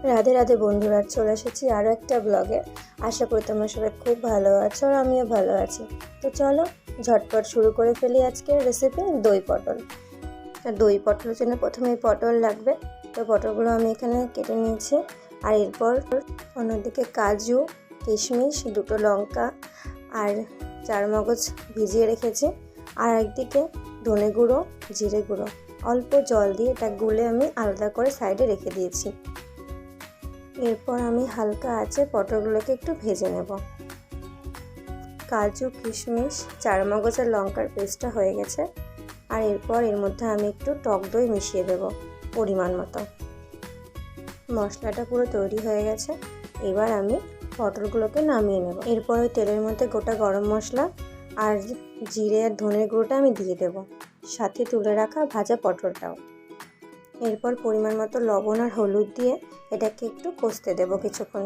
রাধে রাধে বন্ধুরা, চলে এসেছি আরও একটা ব্লগে। আশা করি তোমরা সবাই খুব ভালো আছো আর আমিও ভালো আছি। তো চলো ঝটপট শুরু করে ফেলি আজকের রেসিপি দই পটল। দই পটলের জন্য প্রথমেই পটল লাগবে। তো পটলগুলো আমি এখানে কেটে নিয়েছি। আর এরপর অন্যদিকে কাজু, কিশমিশ, দুটো লঙ্কা আর চারমগজ ভিজিয়ে রেখেছি। আর একদিকে ধনে গুঁড়ো, জিরে গুঁড়ো, অল্প জল দিয়ে এটা গুলে আমি আলাদা করে সাইডে রেখে দিয়েছি। এরপর আমি হালকা আঁচে পটলগুলোকে একটু ভেজে নেব। কাজু, কিশমিশ, চারমগজ আর লঙ্কার পেস্টটা হয়ে গেছে। আর এরপর এর মধ্যে আমি একটু টক দই মিশিয়ে দেব পরিমাণ মতো। মশলাটা পুরো তৈরি হয়ে গেছে। এবার আমি পটলগুলোকে নামিয়ে নেব। এরপর ওই তেলের মধ্যে গোটা গরম মশলা আর জিরে আর ধনের গুঁড়োটা আমি দিয়ে দেব, সাথে তুলে রাখা ভাজা পটলটাও। এরপর পরিমাণ মতো লবণ আর হলুদ দিয়ে এটাকে একটু কষতে দেব কিছুক্ষণ।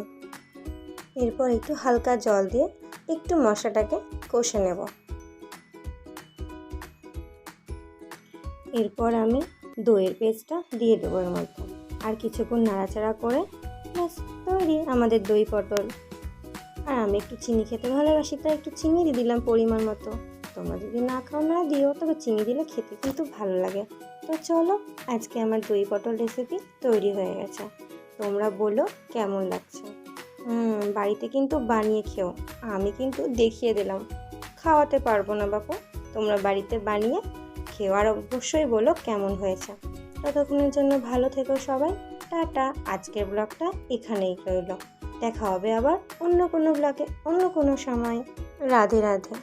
এরপর একটু হালকা জল দিয়ে একটু মশলাটাকে কষে নেব। এরপর আমি দইয়ের পেস্টটা দিয়ে দেবো এর মধ্যে, আর কিছুক্ষণ নাড়াচাড়া করে ব্যাস তৈরি আমাদের দই পটল। আর আমি একটু চিনি খেতে ভালোবাসি, তাই একটু চিনি দিয়ে দিলাম পরিমাণ মতো। তোমরা যদি না খাও না দিও, তবে চিনি দিলে খেতে কিন্তু ভালো লাগে। তো চলো, আজকে আমার দই পটল রেসিপি তৈরি হয়ে গেছে। তোমরা বলো কেমন লাগছে। বাড়িতে কিন্তু বানিয়ে খেও, আমি কিন্তু দেখিয়ে দিলাম, খাওয়াতে পারবো না বাপু। তোমরা বাড়িতে বানিয়ে খেও আর অবশ্যই বলো কেমন হয়েছে। ততক্ষণের জন্য ভালো থেকো সবাই। টাটা। আজকের ব্লগটা এখানেই রইল। দেখা হবে আবার অন্য কোনো ব্লগে অন্য কোনো সময়। রাধে রাধে।